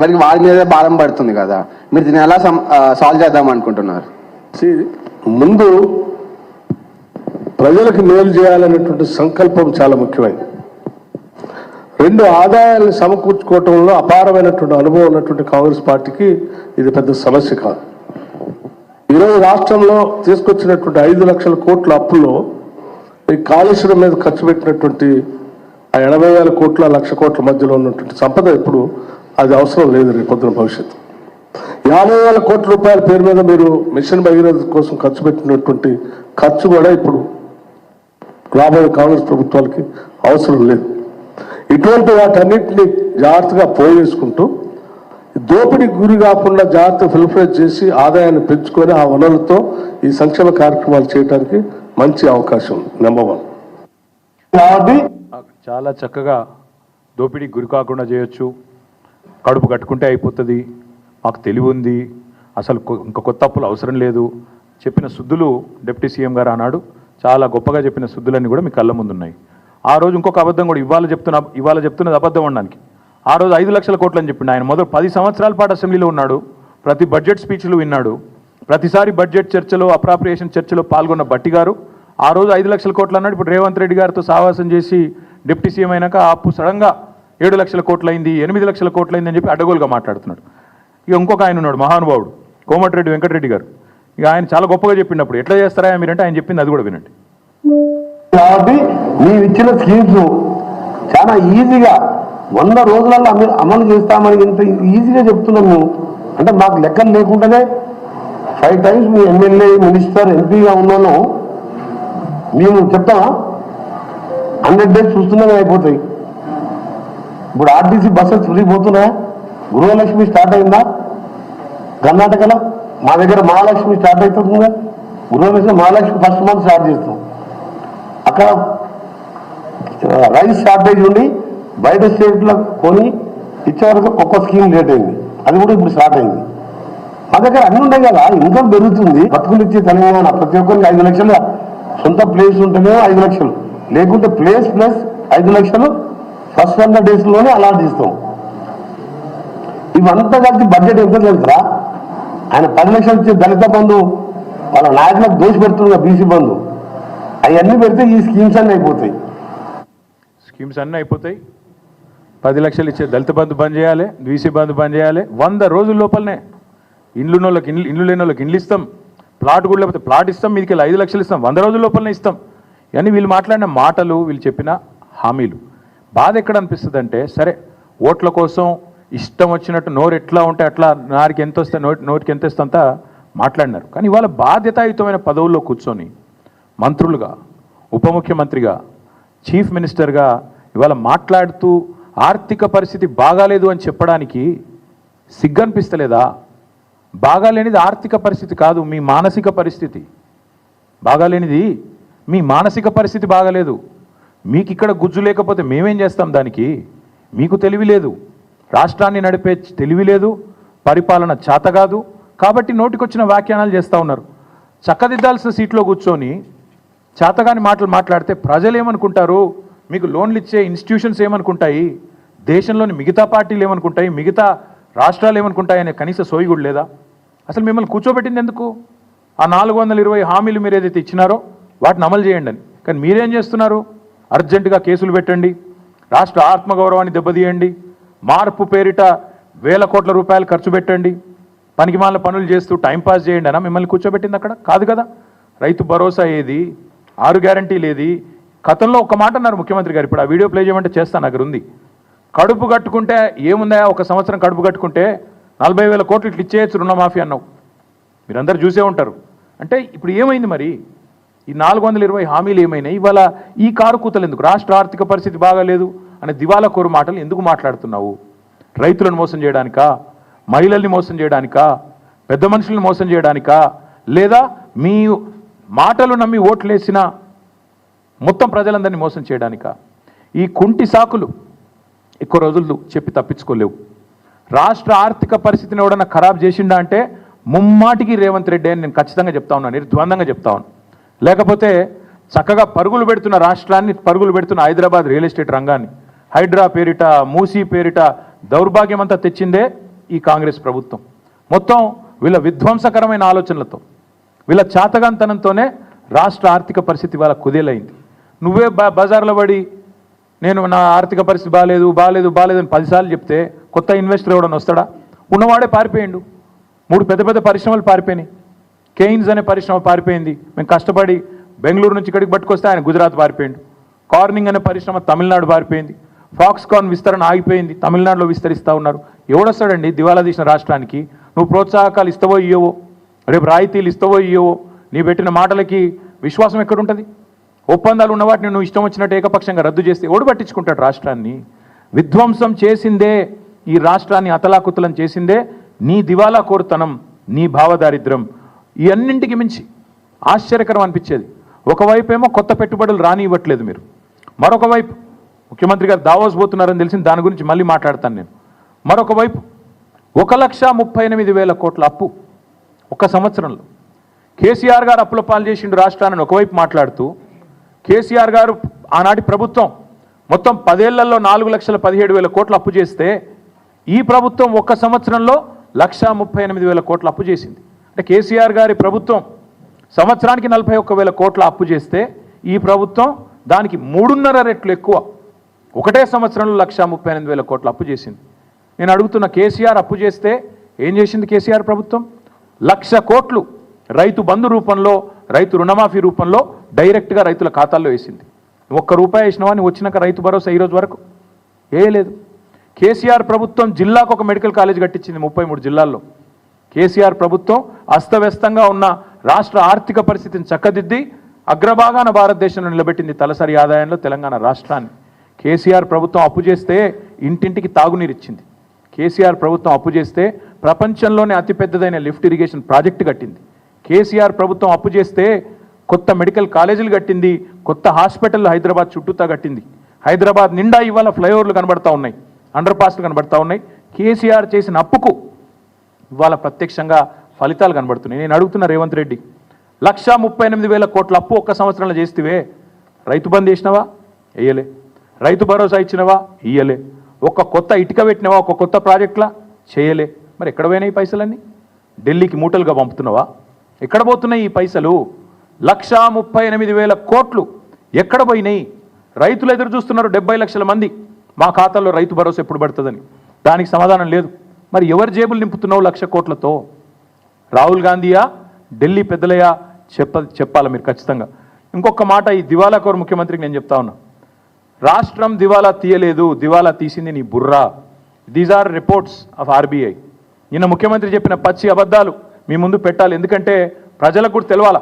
మరి వారి మీద భారం పడుతుంది కదా, మీరు దీన్ని ఎలా సాల్వ్ చేద్దాం అనుకుంటున్నారు? ముందు ప్రజలకు మేలు చేయాలనేటువంటి సంకల్పం చాలా ముఖ్యమైనది. రెండు ఆదాయాలను సమకూర్చుకోవటంలో అపారమైనటువంటి అనుభవం ఉన్నటువంటి కాంగ్రెస్ పార్టీకి ఇది పెద్ద సమస్య కాదు. ఈరోజు రాష్ట్రంలో తీసుకొచ్చినటువంటి 5 లక్షల కోట్ల అప్పుల్లో ఈ కాళేశ్వరం మీద ఖర్చు పెట్టినటువంటి ఆ 80,000 కోట్ల 1,00,000 కోట్ల మధ్యలో ఉన్నటువంటి సంపద ఇప్పుడు అది అవసరం లేదు. రేపు పొద్దున భవిష్యత్తు 50,000 కోట్ల రూపాయల పేరు మీద మీరు మిషన్ భగీరథ కోసం ఖర్చు పెట్టినటువంటి ఖర్చు కూడా ఇప్పుడు రాబోయే కాంగ్రెస్ ప్రభుత్వాలకి అవసరం లేదు. ఇటువంటి వాటన్నింటినీ జాగ్రత్తగా పోయేసుకుంటూ దోపిడీకి గురి కాకుండా జాగ్రత్త ఫిల్ఫ్రేజ్ చేసి ఆదాయాన్ని పెంచుకొని ఆ వనరులతో ఈ సంక్షేమ కార్యక్రమాలు చేయడానికి మంచి అవకాశం నెంబర్ 1. కాబట్టి చాలా చక్కగా దోపిడీకి గురి కాకుండా చేయొచ్చు, కడుపు కట్టుకుంటే అయిపోతుంది, మాకు తెలివి ఉంది, అసలు ఇంకా కొత్త అప్పులు అవసరం లేదు చెప్పిన సుద్దులు డిప్యూటీ సీఎం గారు అన్నాడు. చాలా గొప్పగా చెప్పిన సుద్దులన్నీ కూడా మీ కళ్ళ ముందు ఉన్నాయి. ఆ రోజు ఇంకొక అబద్ధం కూడా ఇవాళ చెప్తున్నది అబద్ధం అనడానికి. ఆ రోజు 5 లక్షల కోట్లు అని చెప్పిండు ఆయన. మొదలు 10 సంవత్సరాల పాటు అసెంబ్లీలో ఉన్నాడు, ప్రతి బడ్జెట్ స్పీచ్లు విన్నాడు, ప్రతిసారి బడ్జెట్ చర్చలో అప్రాప్రియేషన్ చర్చలో పాల్గొన్న బట్టి గారు ఆ రోజు 5 లక్షల కోట్లు అన్నాడు. ఇప్పుడు రేవంత్ రెడ్డి గారితో సావాసం చేసి డిప్యూటీ సీఎం అయినాక ఆ అప్పు సడన్గా 7 లక్షల కోట్లు అయింది, 8 లక్షల కోట్లు అయింది అని చెప్పి అడ్డగోలుగా మాట్లాడుతున్నాడు. ఇక ఇంకొక ఆయన ఉన్నాడు మహానుభావుడు కోమటిరెడ్డి వెంకటరెడ్డి గారు. ఇక ఆయన చాలా గొప్పగా చెప్పినప్పుడు ఎట్లా చేస్తారా మీరంటే ఆయన చెప్పింది అది కూడా వినండి. కాబట్టి మేము ఇచ్చిన స్కీమ్స్ చాలా ఈజీగా 100 రోజులలో అమలు చేస్తామని ఇంత ఈజీగా చెప్తున్నాము. అంటే మాకు లెక్కలు లేకుండానే 5 టైమ్స్ మీ ఎమ్మెల్యే మినిస్టర్ ఎంపీగా ఉన్నాను మేము చెప్తామా? 100 డేస్ చూస్తున్నామే అయిపోతాయి. ఇప్పుడు ఆర్టీసీ బస్సెస్ ఫ్రీ పోతున్నాయా? గృహలక్ష్మి స్టార్ట్ అయిందా? కర్ణాటకలో మా దగ్గర మహాలక్ష్మి స్టార్ట్ అవుతుందా? గృహలక్ష్మి మహాలక్ష్మి ఫస్ట్ మంత్ స్టార్ట్ చేస్తాం. అక్కడ రైస్ షార్టేజ్ ఉండి బయట స్టేట్లో కొని ఇచ్చే వరకు ఒక్క స్కీమ్ లేట్ అయింది, అది కూడా ఇప్పుడు స్టార్ట్ అయింది. మా దగ్గర అన్నీ ఉన్నాయి కదా, ఇన్కమ్ పెరుగుతుంది. బతుకులు ఇచ్చే తెలంగాణ ప్రతి ఒక్కరికి 5 లక్షలు సొంత ప్లేస్ ఉంటేనే 5 లక్షలు, లేకుంటే ప్లేస్ ప్లస్ 5 లక్షలు ఫస్ట్ 100 డేస్లోనే అలాట్ చేస్తాం. ఇవంతా కలిసి బడ్జెట్ ఎంత తెలుసా? ఆయన 10 లక్షలు ఇచ్చే దళిత బంధు వాళ్ళ నాయకులకు దోషి పెడుతుంది, బీసీ బంధు అవన్నీ పెడితే ఈ స్కీమ్స్ అన్నీ అయిపోతాయి. 10 లక్షలు ఇచ్చే దళిత బంధు బంద్ చేయాలి, బీసీ బంధు బంద్ చేయాలి. 100 రోజుల లోపలనే ఇండ్లు లేని వాళ్ళకి ఇండ్లు ఇస్తాం, ప్లాట్ కూడా లేకపోతే ప్లాట్ ఇస్తాం, మీదికి 5 లక్షలు ఇస్తాం, 100 రోజుల లోపలనే ఇస్తాం. ఇవన్నీ వీళ్ళు మాట్లాడిన మాటలు, వీళ్ళు చెప్పిన హామీలు. బాధ ఎక్కడ అనిపిస్తుంది అంటే, సరే ఓట్ల కోసం ఇష్టం వచ్చినట్టు నోరు ఎట్లా ఉంటే అట్లా నారికి ఎంత వస్తే నోటికి ఎంత ఇస్తే అంతా మాట్లాడినారు. కానీ ఇవాళ బాధ్యతాయుతమైన పదవుల్లో కూర్చొని మంత్రులుగా, ఉప ముఖ్యమంత్రిగా, చీఫ్ మినిస్టర్గా ఇవాళ మాట్లాడుతూ ఆర్థిక పరిస్థితి బాగాలేదు అని చెప్పడానికి సిగ్గనిపిస్తలేదా? బాగాలేనిది ఆర్థిక పరిస్థితి కాదు, మీ మానసిక పరిస్థితి బాగాలేనిది. మీ మానసిక పరిస్థితి బాగాలేదు. మీకు ఇక్కడ గుజ్జు లేకపోతే మేమేం చేస్తాం దానికి? మీకు తెలివి లేదు, రాష్ట్రాన్ని నడిపే తెలివి లేదు, పరిపాలన చేత కాదు. కాబట్టి నోటికొచ్చిన వ్యాఖ్యానాలు చేస్తూ ఉన్నారు. చక్కదిద్దాల్సిన సీట్లో కూర్చొని చేతగాని మాటలు మాట్లాడితే ప్రజలు ఏమనుకుంటారు? మీకు లోన్లు ఇచ్చే ఇన్స్టిట్యూషన్స్ ఏమనుకుంటాయి? దేశంలోని మిగతా పార్టీలు ఏమనుకుంటాయి? మిగతా రాష్ట్రాలు ఏమనుకుంటాయి అనే కనీస సోయి కూడా లేదా? అసలు మిమ్మల్ని కూర్చోబెట్టింది ఎందుకు? ఆ 420 హామీలు మీరు ఏదైతే ఇచ్చినారో వాటిని అమలు చేయండి అని. కానీ మీరేం చేస్తున్నారు? అర్జెంటుగా కేసులు పెట్టండి, రాష్ట్ర ఆత్మగౌరవాన్ని దెబ్బతీయండి, మార్పు పేరిట వేల కోట్ల రూపాయలు ఖర్చు పెట్టండి, పనికిమాల పనులు చేస్తూ టైంపాస్ చేయండి అనా మిమ్మల్ని కూర్చోబెట్టింది? అక్కడ కాదు కదా. రైతు భరోసా ఏది? 6 గ్యారంటీలు ఏది? గతంలో ఒక మాట అన్నారు ముఖ్యమంత్రి గారు, ఇప్పుడు ఆ వీడియో ప్లే చేయమంటే చేస్తాను, అక్కడ ఉంది. కడుపు కట్టుకుంటే ఏముందా, 1 సంవత్సరం కడుపు కట్టుకుంటే 40,000 కోట్లు ఇట్లా ఇచ్చేయచ్చు రుణమాఫీ అన్నావు. మీరందరూ చూసే ఉంటారు. అంటే ఇప్పుడు ఏమైంది మరి? ఈ 420 హామీలు ఏమైనాయి? ఇవాళ ఈ కారు కూతలు ఎందుకు? రాష్ట్ర ఆర్థిక పరిస్థితి బాగాలేదు అనే దివాలా కోరు మాటలు ఎందుకు మాట్లాడుతున్నావు? రైతులను మోసం చేయడానికా? మహిళల్ని మోసం చేయడానికా? పెద్ద మనుషులను మోసం చేయడానికా? లేదా మీ మాటలు నమ్మి ఓట్లేసిన మొత్తం ప్రజలందరినీ మోసం చేయడానికా? ఈ కుంటి సాకులు ఎక్కువ రోజులు చెప్పి తప్పించుకోలేవు. రాష్ట్ర ఆర్థిక పరిస్థితిని ఎవడన్నా ఖరాబ్ చేసిండా అంటే ముమ్మాటికి రేవంత్ రెడ్డి అని నేను ఖచ్చితంగా చెప్తా ఉన్నాను, నిర్ద్వందంగా చెప్తా ఉన్నాను. లేకపోతే చక్కగా పరుగులు పెడుతున్న రాష్ట్రాన్ని, పరుగులు పెడుతున్న హైదరాబాద్ రియల్ ఎస్టేట్ రంగాన్ని, హైడ్రా పేరిట, మూసీ పేరిట దౌర్భాగ్యం అంతా తెచ్చిందే ఈ కాంగ్రెస్ ప్రభుత్వం. మొత్తం వీళ్ళ విధ్వంసకరమైన ఆలోచనలతో, వీళ్ళ చాతగాంతనంతోనే రాష్ట్ర ఆర్థిక పరిస్థితి వాళ్ళ కుదేలైంది. నువ్వే బజార్లో పడి నేను నా ఆర్థిక పరిస్థితి బాగాలేదు బాగాలేదు బాగాలేదు అని 10 సార్లు చెప్తే కొత్త ఇన్వెస్టర్ ఎవడన్నా వస్తాడా? ఉన్నవాడే పారిపోయిండు. 3 పెద్ద పెద్ద పరిశ్రమలు పారిపోయినాయి. కెయిన్స్ అనే పరిశ్రమ పారిపోయింది. మేము కష్టపడి బెంగళూరు నుంచి ఇక్కడికి పట్టుకొస్తే ఆయన గుజరాత్ పారిపోయిండు. కార్నింగ్ అనే పరిశ్రమ తమిళనాడు పారిపోయింది. ఫాక్స్కాన్ విస్తరణ ఆగిపోయింది, తమిళనాడులో విస్తరిస్తూ ఉన్నారు. ఎవడొస్తాడండి దివాలా తీసిన రాష్ట్రానికి? నువ్వు ప్రోత్సాహకాలు ఇస్తావో ఇయ్యవో, రేపు రాయితీలు ఇస్తావో ఇయ్యవో, నీ పెట్టిన మాటలకి విశ్వాసం ఎక్కడుంటుంది? ఒప్పందాలు ఉన్న వాటిని నువ్వు ఇష్టం వచ్చినట్టు ఏకపక్షంగా రద్దు చేస్తే ఎవడు పట్టించుకుంటాడు? రాష్ట్రాన్ని విధ్వంసం చేసిందే, ఈ రాష్ట్రాన్ని అతలాకుతలం చేసిందే నీ దివాలా కోరుతనం, నీ భావదారిద్ర్యం. ఈ అన్నింటికి మించి ఆశ్చర్యకరం అనిపించేది, ఒకవైపు ఏమో కొత్త పెట్టుబడులు రానివ్వట్లేదు మీరు, మరొక వైపు ముఖ్యమంత్రి గారు దావోస్ పోతున్నారని తెలిసింది, దాని గురించి మళ్ళీ మాట్లాడతాను నేను. మరొక వైపు 1,38,000 కోట్ల అప్పు ఒక సంవత్సరంలో. కేసీఆర్ గారు అప్పుల పాలు చేసిండు రాష్ట్రాన్ని ఒకవైపు మాట్లాడుతూ, కేసీఆర్ గారు ఆనాటి ప్రభుత్వం మొత్తం 10 ఏళ్లలో 4,17,000 కోట్ల అప్పు చేస్తే ఈ ప్రభుత్వం ఒక్క సంవత్సరంలో 1,38,000 కోట్ల అప్పు చేసింది. అంటే కేసీఆర్ గారి ప్రభుత్వం సంవత్సరానికి 41,000 కోట్ల అప్పు చేస్తే ఈ ప్రభుత్వం దానికి 3.5 రెట్లు ఎక్కువ ఒకటే సంవత్సరంలో 1,38,000 కోట్ల అప్పు చేసింది. నేను అడుగుతున్న, కేసీఆర్ అప్పు చేస్తే ఏం చేసింది కేసీఆర్ ప్రభుత్వం? 1,00,000 కోట్లు రైతు బంధు రూపంలో, రైతు రుణమాఫీ రూపంలో డైరెక్ట్గా రైతుల ఖాతాల్లో వేసింది. ₹1 వేసినవా నువ్వు వచ్చినాక రైతు భరోసా ఈరోజు వరకు? లేదు. కేసీఆర్ ప్రభుత్వం జిల్లాకు ఒక మెడికల్ కాలేజ్ కట్టించింది 33 జిల్లాల్లో. కేసీఆర్ ప్రభుత్వం అస్తవ్యస్తంగా ఉన్న రాష్ట్ర ఆర్థిక పరిస్థితిని చక్కదిద్ది అగ్రభాగాన భారతదేశంలో నిలబెట్టింది తలసరి ఆదాయంలో తెలంగాణ రాష్ట్రాన్ని. కేసీఆర్ ప్రభుత్వం అప్పు చేస్తే ఇంటింటికి తాగునీరు ఇచ్చింది. కేసీఆర్ ప్రభుత్వం అప్పు చేస్తే ప్రపంచంలోనే అతిపెద్దదైన లిఫ్ట్ ఇరిగేషన్ ప్రాజెక్టు కట్టింది. కేసీఆర్ ప్రభుత్వం అప్పు చేస్తే కొత్త మెడికల్ కాలేజీలు కట్టింది, కొత్త హాస్పిటల్ హైదరాబాద్ చుట్టూతా కట్టింది. హైదరాబాద్ నిండా ఇవాళ ఫ్లైఓవర్లు కనబడతా ఉన్నాయి, అండర్ పాస్లు కనబడతా ఉన్నాయి. కేసీఆర్ చేసిన అప్పుకు ఇవాళ ప్రత్యక్షంగా ఫలితాలు కనబడుతున్నాయి. నేను అడుగుతున్న రేవంత్ రెడ్డి, 1,38,000 కోట్ల అప్పు ఒక్క సంవత్సరంలో చేస్తేవే, రైతు బంద్ చేసినవా? వేయలే. రైతు భరోసా ఇచ్చినవా? ఇయ్యలే. ఒక కొత్త ఇటుక పెట్టినవా? ఒక కొత్త ప్రాజెక్టులా? చేయలే. మరి ఎక్కడ పోయినాయి ఈ పైసలన్నీ? ఢిల్లీకి మూటలుగా పంపుతున్నావా? ఎక్కడ పోతున్నాయి ఈ పైసలు? 1,38,000 కోట్లు ఎక్కడ పోయినాయి? రైతులు ఎదురు చూస్తున్నారు 70 లక్షల మంది, మా ఖాతాల్లో రైతు భరోసా ఎప్పుడు పడుతుందని. దానికి సమాధానం లేదు. మరి ఎవరి జేబులు నింపుతున్నావు 1,00,000 కోట్లతో? రాహుల్ గాంధీయా, ఢిల్లీ పెద్దలయ్యా? చెప్పాలి మీరు ఖచ్చితంగా. ఇంకొక మాట ఈ దివాలాకోరు ముఖ్యమంత్రికి నేను చెప్తా ఉన్నా, రాష్ట్రం దివాలా తీయలేదు, దివాలా తీసింది నీ బుర్రా. These are reports of RBI. నిన్న ముఖ్యమంత్రి చెప్పిన పచ్చి అబద్ధాలు మీ ముందు పెట్టాలి, ఎందుకంటే ప్రజలకు కూడా తెలవాలా.